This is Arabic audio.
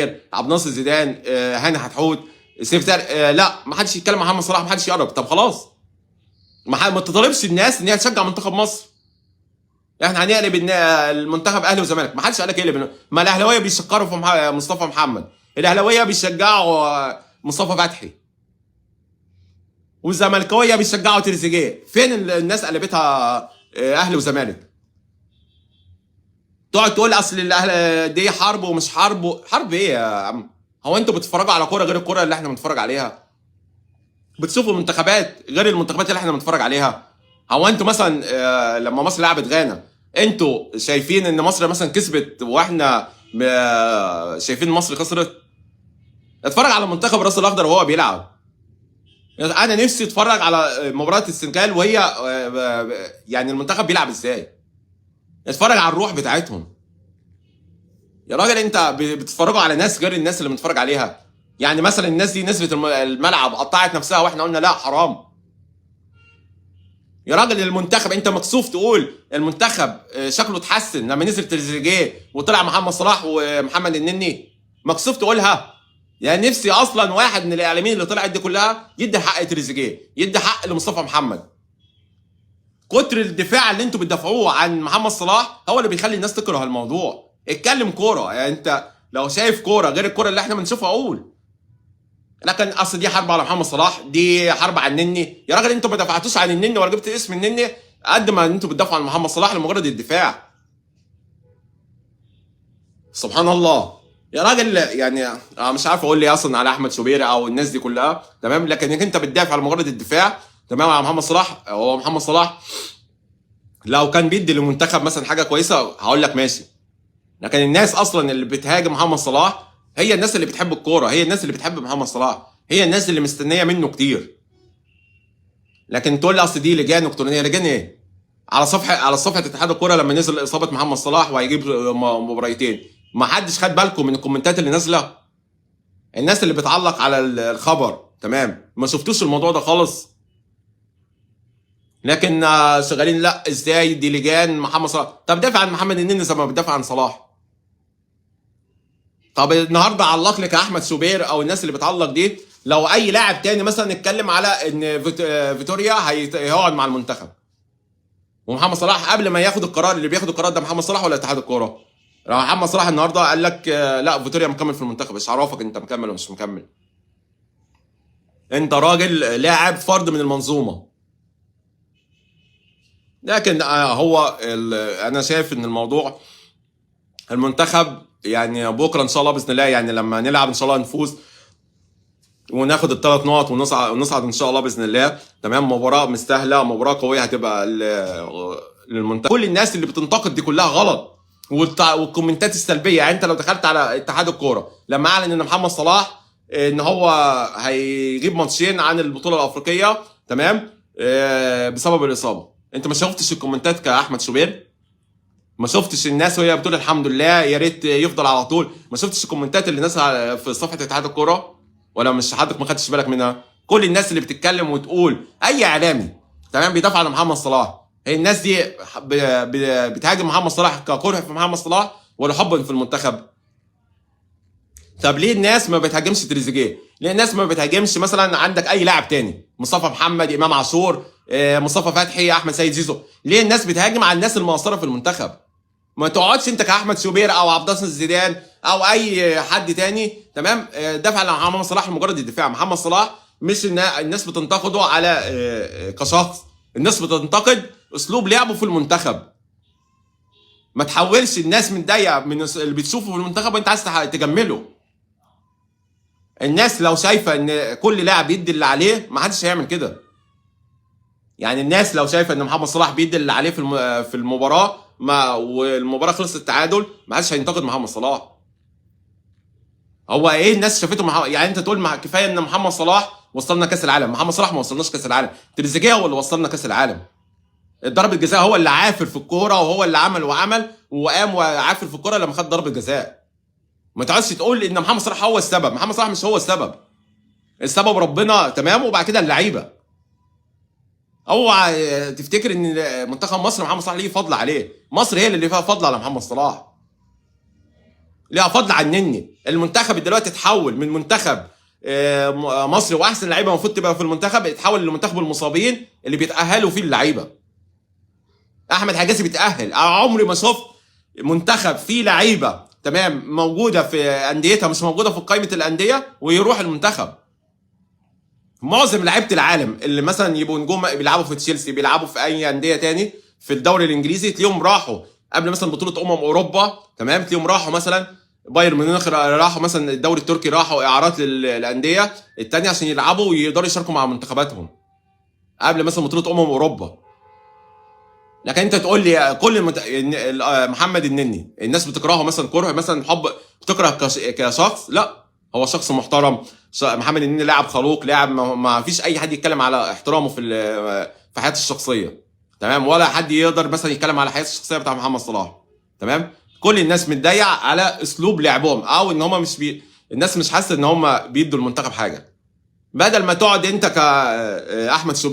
عبد الناصر زيدان، هاني حتحوت، سيف لا، ما حدش يتكلم عن محمد صلاح، ما حدش يقرب. طب خلاص، ما تطالبش الناس ان هي تشجع منتخب مصر. احنا هنقلب المنتخب اهلي وزمالك. ما حدش قال لك اقلب. ما الاهلاويه بيشكروا في مصطفى محمد، الاهلاويه بيشجعوا مصطفى فتحي، والزملكاويه بيشجعوا تريزيجيه. فين الناس قلبتها اهلي وزمالك؟ تقعد تقول اصل الاهل دي حرب ومش حرب. حرب ايه يا عم؟ هو انتوا بتتفرجوا على كوره غير الكوره اللي احنا بنتفرج عليها؟ بتشوفوا منتخبات غير المنتخبات اللي احنا بنتفرج عليها؟ هو انتوا مثلا لما مصر لعبت غانا، انتوا شايفين ان مصر مثلا كسبت واحنا شايفين مصر خسرت؟ اتفرج على منتخب الراس الاخضر وهو بيلعب. انا نفسي اتفرج على مباراه السنغال وهي يعني المنتخب بيلعب ازاي. اتفرج على الروح بتاعتهم. يا راجل انت بتتفرجوا على ناس غير الناس اللي بنتفرج عليها. يعني مثلا الناس دي نزلت الملعب قطعت نفسها واحنا قلنا لا حرام. يا راجل المنتخب، انت مكسوف تقول المنتخب شكله اتحسن لما نزل تريزيجيه وطلع محمد صلاح ومحمد النني؟ مكسوف تقولها؟ يعني نفسي اصلا واحد من الاعلاميين اللي طلعت دي كلها يدي حق تريزيجيه، يدي حق لمصطفى محمد. كتر الدفاع اللي انتوا بتدافعوه عن محمد صلاح هو اللي بيخلي الناس تكره الموضوع. اتكلم كوره. يعني انت لو شايف كوره غير الكوره اللي احنا بنشوفها قول. لكن اصل دي حرب على محمد صلاح، دي حرب على النني. يا راجل انتوا ما دفعتوش عن النني ولا جبت اسم النني قد ما انتوا بتدافعوا عن محمد صلاح لمجرد الدفاع. سبحان الله. يا راجل يعني مش عارف اقول لي اصلا على احمد شوبير او الناس دي كلها، تمام، لكن انت بتدافع لمجرد الدفاع، تمام، على محمد صلاح. هو محمد صلاح لو كان بيدي للمنتخب مثلا حاجه كويسه هقول لك ماشي. لكن الناس اصلا اللي بتهاجم محمد صلاح هي الناس اللي بتحب الكوره، هي الناس اللي بتحب محمد صلاح، هي الناس اللي مستنيه منه كتير. لكن تقول لي اصل دي لجان الكترونيه. لجان ايه؟ على صفحه اتحاد الكوره لما نزل اصابه محمد صلاح وهيجيب مباريتين، ما حدش خد بالكم من الكومنتات اللي نازله؟ الناس اللي بتعلق على الخبر، تمام، ما شفتوش الموضوع ده خالص؟ لكن شغالين لا ازاي دي لجان محمد صلاح. طب دافع عن محمد النني زي ما بتدافع عن صلاح. طب النهارده علق لك احمد شوبير او الناس اللي بتعلق دي، لو اي لاعب تاني مثلا اتكلم على ان فيتوريا هيقعد مع المنتخب، ومحمد صلاح قبل ما ياخد القرار، اللي بياخد القرار ده محمد صلاح ولا اتحاد الكوره؟ لو محمد صلاح النهارده قال لك لا فيتوريا مكمل في المنتخب، ايش عرفك انت مكمل ولا مش مكمل؟ انت راجل لاعب فرد من المنظومه. لكن هو انا شايف ان الموضوع المنتخب يعني بكره ان شاء الله باذن الله، يعني لما نلعب ان شاء الله نفوز وناخد الثلاث نقط ونصعد ان شاء الله باذن الله، تمام. مباراه مستاهله، مباراه قويه هتبقى للمنتخب. كل الناس اللي بتنتقد دي كلها غلط، والكومنتات السلبيه. يعني انت لو دخلت على اتحاد الكوره لما اعلن ان محمد صلاح ان هو هيغيب ماتشين عن البطوله الافريقيه، تمام، بسبب الاصابه، انت ما شفتش الكومنتات كاحمد شوبير؟ ما شفتش الناس وهي بتقول الحمد لله يا ريت يفضل على طول؟ ما شفتش الكومنتات اللي الناس في صفحه اتحاد الكوره؟ ولا مش حضرتك ما خدتش بالك منها؟ كل الناس اللي بتتكلم وتقول اي اعلامي، تمام، بيدافع عن محمد صلاح، هي الناس دي بتهاجم محمد صلاح ككره في محمد صلاح ولا حبا في المنتخب؟ طب ليه الناس ما بتهاجمش تريزيجيه؟ ليه الناس ما بتهاجمش مثلا عندك اي لاعب تاني، مصطفى محمد، امام عاشور، مصطفى فتحي، احمد سيد زيزو؟ ليه الناس بتهاجم على الناس المقصره في المنتخب؟ ما تقعدش انت كاحمد شوبير او عبد الناصر زيدان او اي حد تاني، تمام، دافع عن محمد صلاح لمجرد الدفاع. محمد صلاح مش الناس بتنتقده على كشخص، الناس بتنتقد اسلوب لعبه في المنتخب. ما تحولش الناس من ضيق من اللي بتشوفه في المنتخب وانت عايز تجمله. الناس لو شايفه ان كل لاعب يدي اللي عليه ما حدش هيعمل كده. يعني الناس لو شايفه ان محمد صلاح بيدي اللي عليه في المباراه والمباراه خلصت التعادل، ما حدش هينتقد محمد صلاح. هو ايه الناس شافته يعني انت تقول كفايه ان محمد صلاح وصلنا كاس العالم؟ محمد صلاح ما وصلناش كاس العالم، تريزيجيه هو اللي وصلنا كاس العالم. ضربه جزاء هو اللي عافر في الكوره، وهو اللي عمل وقام وعافر في الكوره لما خد ضربه جزاء. ما تقعدش تقول ان محمد صلاح هو السبب. محمد صلاح مش هو السبب، السبب ربنا، تمام، وبعد كده اللعيبه. اوعى تفتكر ان منتخب مصر محمد صلاح ليه فضل عليه. مصر هي اللي فيها فضل على محمد صلاح، ليها فضل على النني. المنتخب دلوقتي اتحول من منتخب مصري واحسن لعيبه المفروض تبقى في المنتخب، اتحول لمنتخب المصابين اللي بيتاهلوا فيه اللعيبه. احمد حجازي بيتاهل، عمري ما شفت منتخب فيه لعيبه تمام موجوده في انديتها مش موجوده في قائمه الانديه ويروح المنتخب. معظم لعيبه العالم اللي مثلا يبقوا نجوم بيلعبوا في تشيلسي، بيلعبوا في اي انديه تاني في الدوري الانجليزي، تلاقيهم راحوا قبل مثلا بطوله اوروبا تمام، تلاقيهم راحوا مثلا بايرن ميونخ، راحوا مثلا الدوري التركي، راحوا اعارات للانديه الثانيه عشان يلعبوا ويقدروا يشاركوا مع منتخباتهم قبل مثلا بطوله اوروبا. لكن انت تقول لي كل محمد النني الناس بتكرهه مثلا كره مثلا حب، بتكره كشخص؟ لا، هو شخص محترم. محمد النني لاعب خلوق، لاعب ما فيش اي حد يتكلم على احترامه في حياته الشخصيه تمام، ولا حد يقدر مثلا يتكلم على حياته الشخصيه بتاع محمد صلاح تمام. كل الناس متضايقه على اسلوب لعبهم، او ان هم مش الناس مش حاسه ان هم بيدوا المنتخب حاجه. بدل ما تقعد انت كاحمد شوبير